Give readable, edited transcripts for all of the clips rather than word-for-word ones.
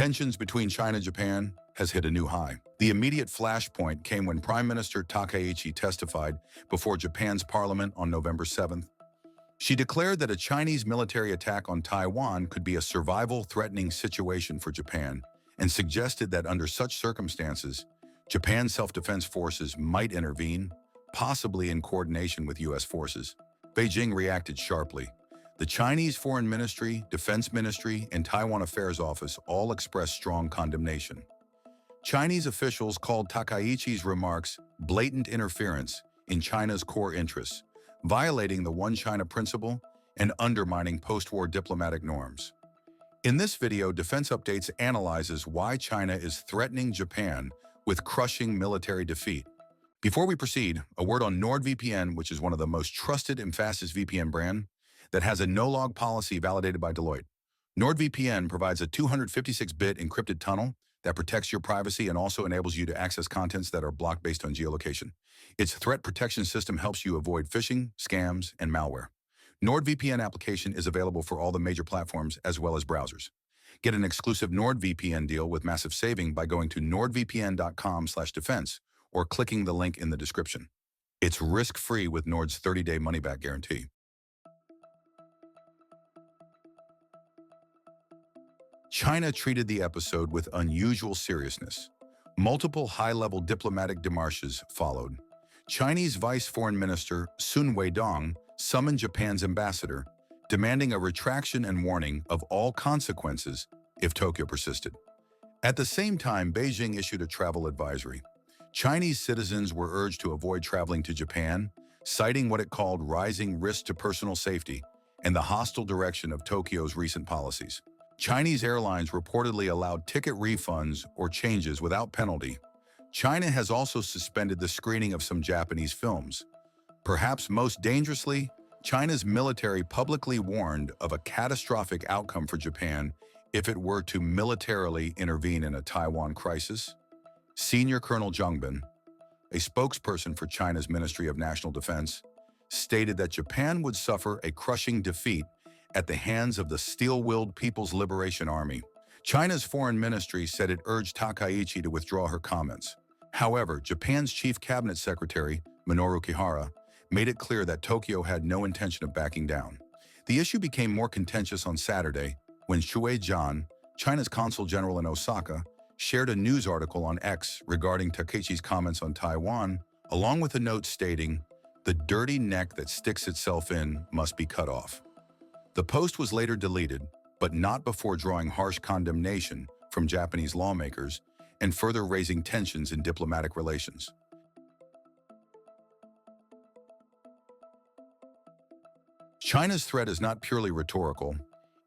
Tensions between China and Japan has hit a new high. The immediate flashpoint came when Prime Minister Takaichi testified before Japan's parliament on November 7th. She declared that a Chinese military attack on Taiwan could be a survival-threatening situation for Japan and suggested that under such circumstances, Japan's self-defense forces might intervene, possibly in coordination with U.S. forces. Beijing reacted sharply. The Chinese Foreign Ministry, Defense Ministry, and Taiwan Affairs Office all expressed strong condemnation. Chinese officials called Takaichi's remarks blatant interference in China's core interests, violating the One China principle and undermining post-war diplomatic norms. In this video, Defense Updates analyzes why China is threatening Japan with crushing military defeat. Before we proceed, a word on NordVPN, which is one of the most trusted and fastest VPN brand that has a no-log policy validated by Deloitte. NordVPN provides a 256-bit encrypted tunnel that protects your privacy and also enables you to access contents that are blocked based on geolocation. Its threat protection system helps you avoid phishing, scams, and malware. NordVPN application is available for all the major platforms as well as browsers. Get an exclusive NordVPN deal with massive saving by going to nordvpn.com/defense or clicking the link in the description. It's risk-free with Nord's 30-day money-back guarantee. China treated the episode with unusual seriousness. Multiple high-level diplomatic démarches followed. Chinese Vice Foreign Minister Sun Weidong summoned Japan's ambassador, demanding a retraction and warning of all consequences if Tokyo persisted. At the same time, Beijing issued a travel advisory. Chinese citizens were urged to avoid traveling to Japan, citing what it called rising risk to personal safety and the hostile direction of Tokyo's recent policies. Chinese airlines reportedly allowed ticket refunds or changes without penalty. China has also suspended the screening of some Japanese films. Perhaps most dangerously, China's military publicly warned of a catastrophic outcome for Japan if it were to militarily intervene in a Taiwan crisis. Senior Colonel Zhang Bin, a spokesperson for China's Ministry of National Defense, stated that Japan would suffer a crushing defeat at the hands of the steel-willed People's Liberation Army. China's foreign ministry said it urged Takaichi to withdraw her comments. However, Japan's chief cabinet secretary, Minoru Kihara, made it clear that Tokyo had no intention of backing down. The issue became more contentious on Saturday when Shui Jian, China's consul general in Osaka, shared a news article on X regarding Takaichi's comments on Taiwan, along with a note stating, "The dirty neck that sticks itself in must be cut off." The post was later deleted, but not before drawing harsh condemnation from Japanese lawmakers and further raising tensions in diplomatic relations. China's threat is not purely rhetorical.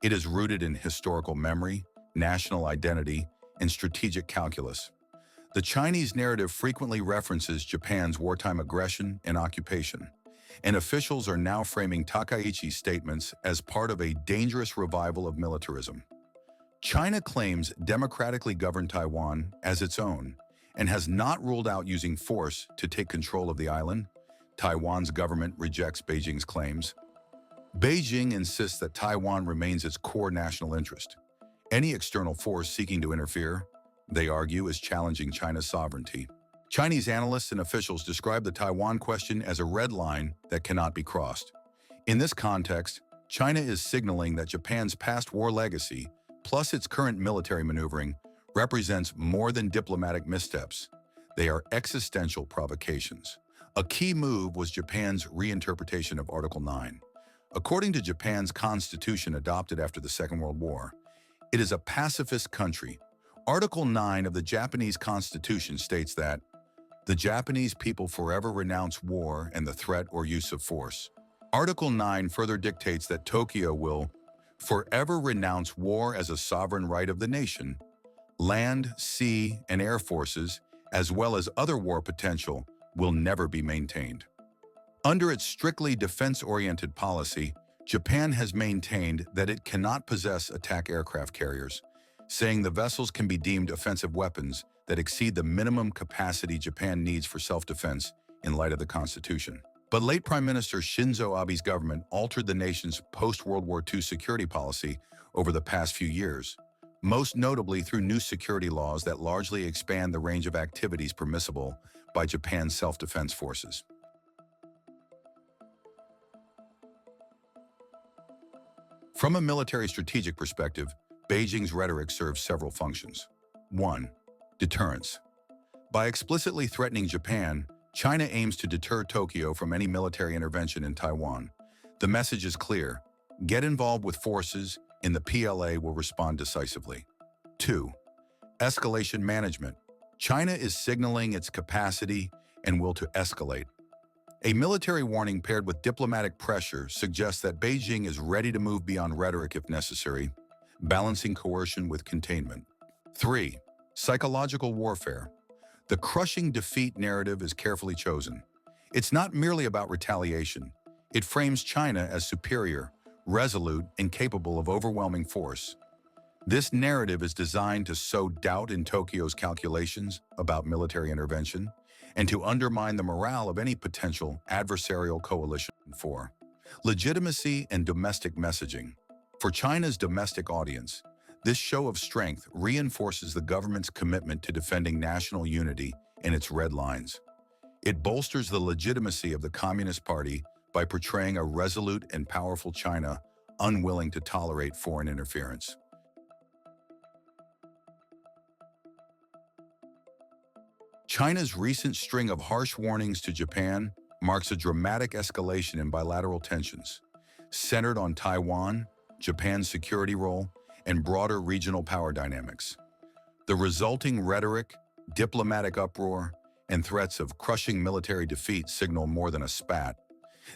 It is rooted in historical memory, national identity, and strategic calculus. The Chinese narrative frequently references Japan's wartime aggression and occupation, and officials are now framing Takaichi's statements as part of a dangerous revival of militarism. China claims democratically governed Taiwan as its own and has not ruled out using force to take control of the island. Taiwan's government rejects Beijing's claims. Beijing insists that Taiwan remains its core national interest. Any external force seeking to interfere, they argue, is challenging China's sovereignty. Chinese analysts and officials describe the Taiwan question as a red line that cannot be crossed. In this context, China is signaling that Japan's past war legacy, plus its current military maneuvering, represents more than diplomatic missteps. They are existential provocations. A key move was Japan's reinterpretation of Article 9. According to Japan's constitution adopted after the Second World War, it is a pacifist country. Article 9 of the Japanese Constitution states that the Japanese people forever renounce war and the threat or use of force. Article 9 further dictates that Tokyo will forever renounce war as a sovereign right of the nation. Land, sea, and air forces, as well as other war potential, will never be maintained. Under its strictly defense-oriented policy, Japan has maintained that it cannot possess attack aircraft carriers, saying the vessels can be deemed offensive weapons that exceed the minimum capacity Japan needs for self-defense in light of the Constitution. But late Prime Minister Shinzo Abe's government altered the nation's post-World War II security policy over the past few years, most notably through new security laws that largely expand the range of activities permissible by Japan's self-defense forces. From a military strategic perspective, Beijing's rhetoric serves several functions. 1. Deterrence. By explicitly threatening Japan, China aims to deter Tokyo from any military intervention in Taiwan. The message is clear: get involved with forces, and the PLA will respond decisively. 2. Escalation management. China is signaling its capacity and will to escalate. A military warning paired with diplomatic pressure suggests that Beijing is ready to move beyond rhetoric if necessary, balancing coercion with containment. 3. Psychological warfare. The crushing defeat narrative is carefully chosen. It's not merely about retaliation. It frames China as superior, resolute, and capable of overwhelming force. This narrative is designed to sow doubt in Tokyo's calculations about military intervention and to undermine the morale of any potential adversarial coalition. 4. Legitimacy and domestic messaging. For China's domestic audience, this show of strength reinforces the government's commitment to defending national unity and its red lines. It bolsters the legitimacy of the Communist Party by portraying a resolute and powerful China unwilling to tolerate foreign interference. China's recent string of harsh warnings to Japan marks a dramatic escalation in bilateral tensions, centered on Taiwan, Japan's security role, and broader regional power dynamics. The resulting rhetoric, diplomatic uproar, and threats of crushing military defeat signal more than a spat.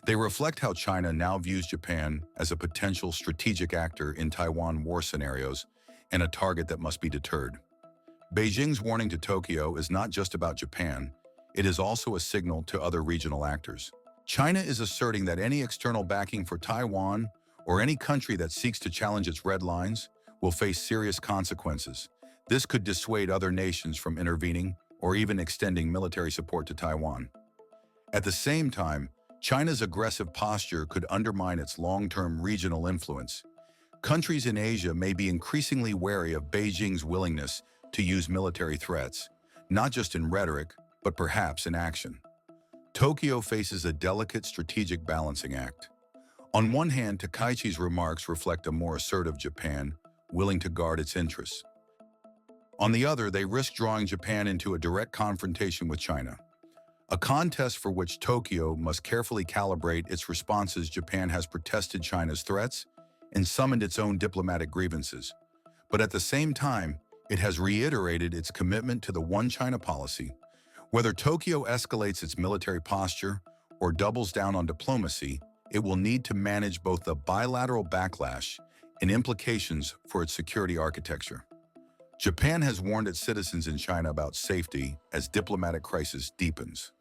They reflect how China now views Japan as a potential strategic actor in Taiwan war scenarios and a target that must be deterred. Beijing's warning to Tokyo is not just about Japan, it is also a signal to other regional actors. China is asserting that any external backing for Taiwan or any country that seeks to challenge its red lines will face serious consequences. This could dissuade other nations from intervening or even extending military support to Taiwan. At the same time, China's aggressive posture could undermine its long-term regional influence. Countries in Asia may be increasingly wary of Beijing's willingness to use military threats, not just in rhetoric, but perhaps in action. Tokyo faces a delicate strategic balancing act. On one hand, Takaichi's remarks reflect a more assertive Japan, willing to guard its interests. On the other, they risk drawing Japan into a direct confrontation with China, a contest for which Tokyo must carefully calibrate its responses. Japan has protested China's threats and summoned its own diplomatic grievances, but at the same time, it has reiterated its commitment to the One China policy. Whether Tokyo escalates its military posture or doubles down on diplomacy, it will need to manage both the bilateral backlash and implications for its security architecture. Japan has warned its citizens in China about safety as diplomatic crisis deepens.